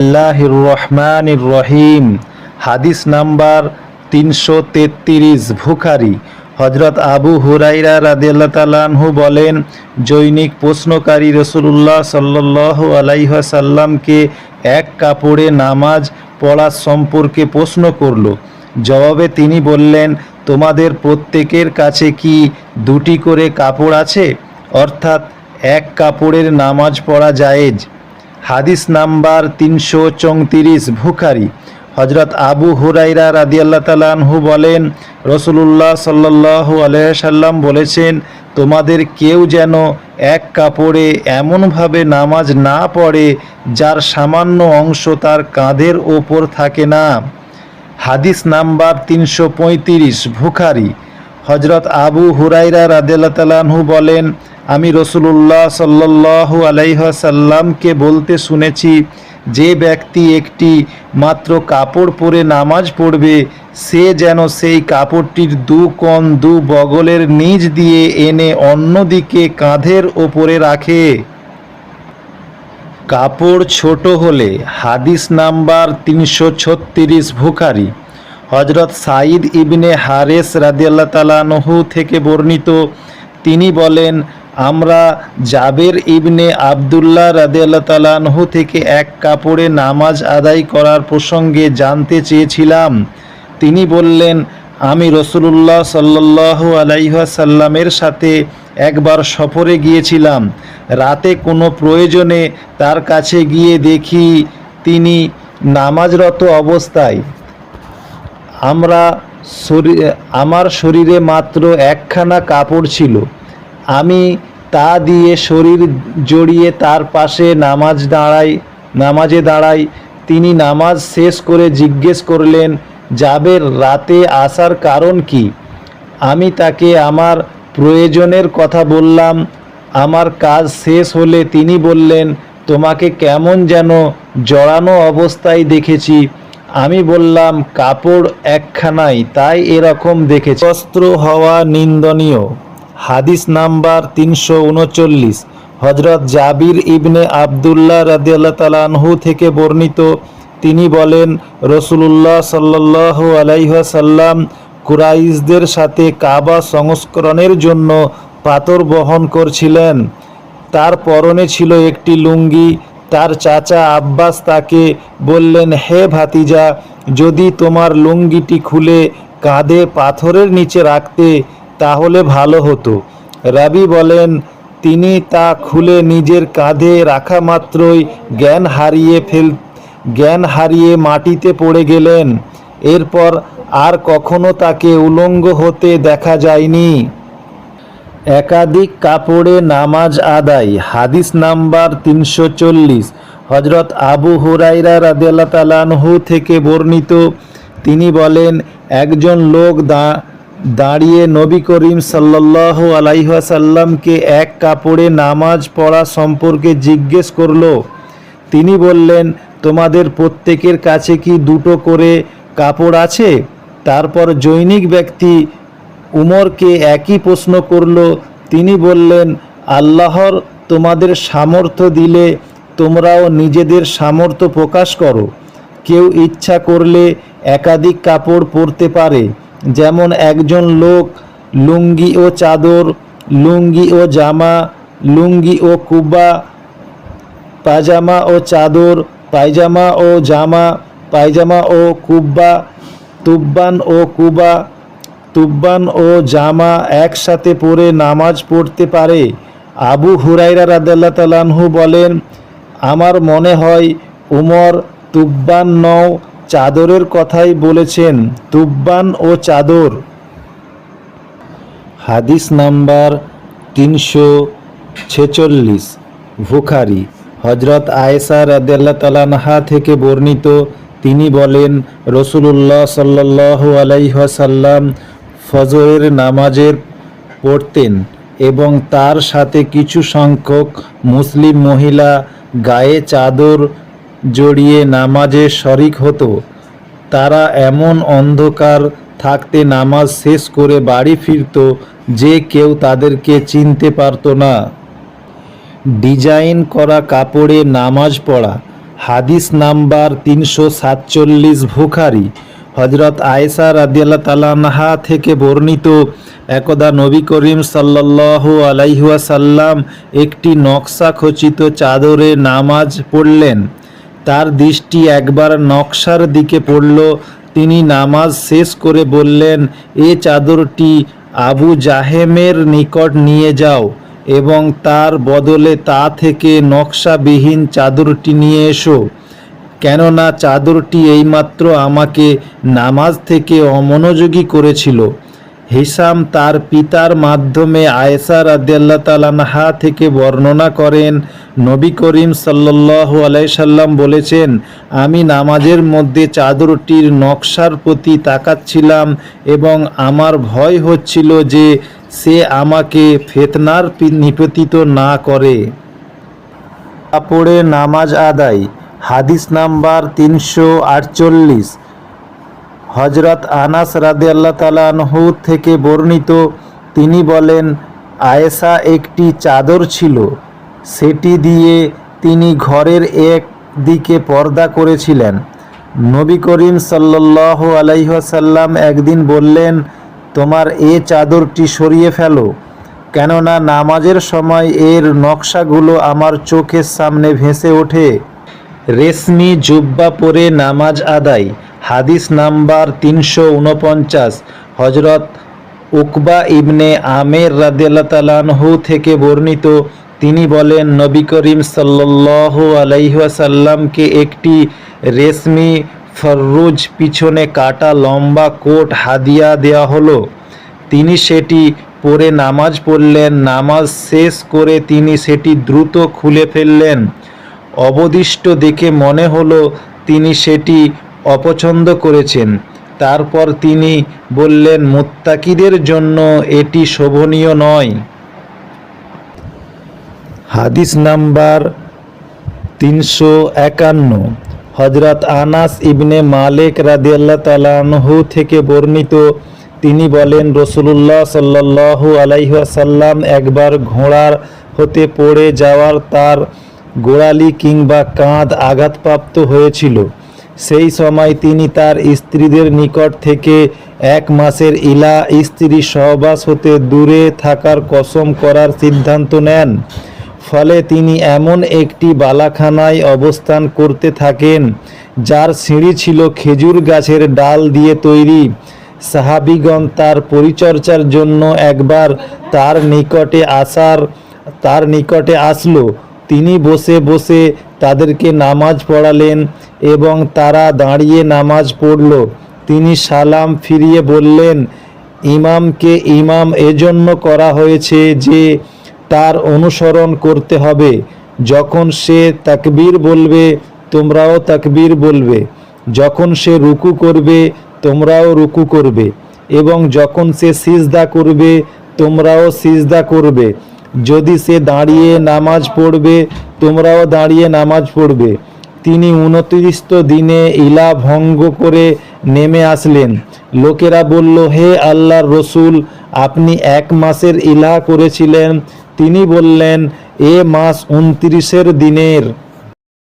আল্লাহির রহমানির রহিম। হাদিস নাম্বার 333 বুখারী। হযরত আবু হুরায়রা রাদিয়াল্লাহু তাআলা আনহু বলেন, জৈনিক প্রশ্নকারী রাসূলুল্লাহ সাল্লাল্লাহু আলাইহি ওয়াসাল্লামকে এক কাপড়ে নামাজ পড়া সম্পর্কে প্রশ্ন করল। জবাবে তিনি বললেন, তোমাদের প্রত্যেকের কাছে কি দুটি করে কাপড় আছে? অর্থাৎ এক কাপড়ের নামাজ পড়া জায়েজ। হাদিস নাম্বার 334 বুখারী। হযরত আবু হুরায়রা রাদিয়াল্লাহু তাআলা আনহু বলেন, রাসূলুল্লাহ সাল্লাল্লাহু আলাইহি সাল্লাম বলেছেন, তোমাদের কেউ যেন এক কাপড়ে এমনভাবে নামাজ না পড়ে যার সামান্য অংশ তার কাঁধের ওপর থাকে না। হাদিস নাম্বার 335 বুখারী। হযরত আবু হুরায়রা রাদিয়াল্লাহু তাআলা আনহু বলেন, আমি রাসূলুল্লাহ সাল্লাল্লাহু আলাইহি ওয়াসাল্লামকে বলতে শুনেছি, যে ব্যক্তি একটি মাত্র কাপড় পরে নামাজ পড়বে সে যেন সেই কাপড়টির দু কোণ দু বগলের নিচ দিয়ে এনে অন্যদিকে কাঁধের ওপরে রাখে। কাপড় ছোট হলে। হাদিস নাম্বার 336 বুখারী। হযরত সাঈদ ইবনে হারেস রাদিয়াল্লাহু তাআলা আনহু থেকে বর্ণিত, তিনি বলেন, আমরা জাবের ইবনে আবদুল্লাহ রাদিয়াল্লাহু তাআলা আনহু থেকে এক কাপড়ে নামাজ আদায় করার প্রসঙ্গে জানতে চেয়েছিলাম। তিনি বললেন, আমি রাসূলুল্লাহ সাল্লাল্লাহু আলাইহি ওয়াসাল্লামের সাথে একবার সফরে গিয়েছিলাম। রাতে কোনো প্রয়োজনে তার কাছে গিয়ে দেখি তিনি নামাজরত অবস্থায়। আমার শরীরে মাত্র একখানা কাপড় ছিল। আমি তা দিয়ে শরীর জড়িয়ে তার পাশে নামাজে দাঁড়াই। তিনি নামাজ শেষ করে জিজ্ঞেস করলেন, জাবের, রাতে আসার কারণ কি? আমি তাকে আমার প্রয়োজনের কথা বললাম। আমার কাজ শেষ হলে তিনি বললেন, তোমাকে কেমন যেন জড়ানো অবস্থায় দেখেছি। আমি বললাম, কাপড় একখানাই, তাই এরকম দেখেছি। বস্ত্র হওয়া নিন্দনীয়। হাদিস নাম্বার 339। হযরত জাবির ইবনে আবদুল্লাহ রাদিয়াল্লাহু তাআলা আনহু থেকে বর্ণিত, তিনি বলেন, রাসূলুল্লাহ সাল্লাল্লাহু আলাইহি ওয়াসাল্লাম কুরাইশদের সাথে কাবা সংস্করণের জন্য পাথর বহন করছিলেন। তার পরনে ছিল একটি লুঙ্গি। তার চাচা আব্বাস তাকে বললেন, হে ভাতিজা, যদি তোমার লুঙ্গিটি খুলে কাঁধে পাথরের নিচে রাখতে তাহলে ভালো হতো। রাবি বলেন, তিনি তা খুলে নিজের কাঁধে রাখা মাত্রই জ্ঞান হারিয়ে মাটিতে পড়ে গেলেন। এরপর আর কখনো তাকে উলঙ্গ হতে দেখা যায়নি। একাধিক কাপড়ে নামাজ আদায়। হাদিস নাম্বার 340। হযরত আবু হুরায়রা রাদিয়াল্লাহু তাআলা আনহু থেকে বর্ণিত, তিনি বলেন, একজন লোক দাঁড়িয়ে নবী করিম সাল্লাল্লাহু আলাইহি ওয়াসাল্লামকে এক কাপড়ে নামাজ পড়া সম্পর্কে জিজ্ঞেস করল। তিনি বললেন, তোমাদের প্রত্যেকের কাছে কি দুটো করে কাপড় আছে? তারপর জৈনিক ব্যক্তি উমরকে একই প্রশ্ন করল। তিনি বললেন, আল্লাহর তোমাদের সামর্থ্য দিলে তোমরাও নিজেদের সামর্থ্য প্রকাশ করো। কেউ ইচ্ছা করলে একাধিক কাপড় পরতে পারে, যেমন একজন লোক লুঙ্গি ও চাদর, লুঙ্গি ও জামা, লুঙ্গি ও কুবা, পায়জামা ও চাদর, পায়জামা ও জামা, পায়জামা ও কুব্বা, তুব্বান ও কুবা, তুব্বান ও জামা একসাথে পরে নামাজ পড়তে পারে। আবু হুরায়রা রাদিয়াল্লাহু তাআলা আনহু বলেন, আমার মনে হয় উমর তুব্বান নও চাদরের কথাই বলেছেন। তুব্বান ও চাদর। হাদিস নাম্বার 346 বুখারী। হযরত আয়েশা রাদিয়াল্লাহু তাআলা আনহা থেকে বর্ণিত, তিনি বলেন, রাসূলুল্লাহ সাল্লাল্লাহু আলাইহি ওয়াসাল্লাম ফজরের নামাজের পড়তেন এবং তার সাথে কিছু সংখ্যক মুসলিম মহিলা গায়ে চাদর জড়িয়ে নামাজে শরিক হতো। তারা এমন অন্ধকার থাকতে নামাজ শেষ করে বাড়ি ফিরত যে কেউ তাদেরকে চিনতে পারত না। ডিজাইন করা কাপড়ে নামাজ পড়া। হাদিস নাম্বার 347 বুখারী। হযরত আয়েশা রাদিয়াল্লাহু তাআলা আনহা থেকে বর্ণিত, একদা নবী করিম সাল্লাল্লাহু আলাইহি ওয়াসাল্লাম একটি নকশা খচিত চাদরে নামাজ পড়লেন। তার দৃষ্টি একবার নকশার দিকে পড়ল। তিনি নামাজ শেষ করে বললেন, এ চাদরটি আবু জাহেমের নিকট নিয়ে যাও এবং তার বদলে তা থেকে নকশাবিহীন চাদরটি নিয়ে এসো, কেননা চাদরটি এইমাত্র আমাকে নামাজ থেকে অমনোযোগী করেছিল। হিশাম তার পিতার মাধ্যমে আয়েশা রাদিয়াল্লাহু তাআলা আনহা থেকে বর্ণনা করেন, নবী করিম সাল্লাল্লাহু আলাইহি সাল্লাম বলেছেন, আমি নামাজের মধ্যে চাদরটির নকশার প্রতি তাকাচ্ছিলাম এবং আমার ভয় হচ্ছিল যে সে আমাকে ফিতনার নিপতিত না করে। কাপড়ে নামাজ আদায়। হাদিস নাম্বার 348। হযরত আনাস রাদিয়াল্লাহু তাআলা আনহু থেকে বর্ণিত, তিনি বলেন, আয়েশা একটি চাদর ছিল, সেটি দিয়ে তিনি ঘরের এক দিকে পর্দা করেছিলেন। নবী করিম সাল্লাল্লাহু আলাইহি ওয়াসাল্লাম একদিন বললেন, তোমার এ চাদরটি সরিয়ে ফেলো, কেননা নামাজের সময় এর নকশাগুলো আমার চোখের সামনে ভেসে ওঠে। রেশমি জুব্বা পরে নামাজ আদায়। হাদিস নাম্বার 349। হযরত উকবা ইবনে আমের রাদিয়াল্লাহু তাআলা আনহু থেকে বর্ণিত, তিনি বলেন, নবী করিম সাল্লাল্লাহু আলাইহি ওয়াসাল্লামকে একটি রেশমি ফররুজ পিছনে কাটা লম্বা কোট হাদিয়া দেওয়া হলো। তিনি সেটি পরে নামাজ পড়লেন। নামাজ শেষ করে তিনি সেটি দ্রুত খুলে ফেললেন। অবদিষ্ট দেখে মনে হলো তিনি সেটি অপছন্দ করেছেন। তারপর তিনি বললেন, মুত্তাকিদের জন্য এটি শোভনীয় নয়। হাদিস নাম্বার 351। হযরত আনাস ইবনে মালিক রাদিয়াল্লাহু তাআলা আনহু থেকে বর্ণিত, তিনি বলেন, রাসূলুল্লাহ সাল্লাল্লাহু আলাইহি ওয়াসাল্লাম একবার ঘোড়ার হতে পড়ে যাওয়ার তার গোড়ালি কিংবা কাঁধ আঘাতপ্রাপ্ত হয়েছিল। সেই সময় তিনি তার স্ত্রীদের নিকট থেকে 1 মাসের ইলা স্ত্রী সহবাস হতে দূরে থাকার কসম করার সিদ্ধান্ত নেন। ফলে তিনি এমন একটি বালাখানায় অবস্থান করতে থাকেন যার সিঁড়ি ছিল খেজুর গাছের ডাল দিয়ে তৈরি। সাহাবীগণ তার পরিচর্যার জন্য একবার তার নিকটে আসলো। তিনি বসে বসে তাদেরকে নামাজ পড়ালেন এবং তারা দাঁড়িয়ে নামাজ পড়ল। তিনি সালাম ফিরিয়ে বললেন, ইমামকে ইমাম এজন্য করা হয়েছে যে তার অনুসরণ করতে হবে। যখন সে তাকবীর বলবে তোমরাও তাকবীর বলবে, যখন সে রুকু করবে তোমরাও রুকু করবে, এবং যখন সে সিজদা করবে তোমরাও সিজদা করবে। যদি সে দাঁড়িয়ে নামাজ পড়বে তোমরাও দাঁড়িয়ে নামাজ পড়বে। তিনি 29 দিনে ইলা ভঙ্গ করে নেমে আসলেন। লোকেরা বলল, হে আল্লাহর রসুল, আপনি 1 মাসের ইলা করেছিলেন। তিনি বললেন, এ মাস 29 দিনের।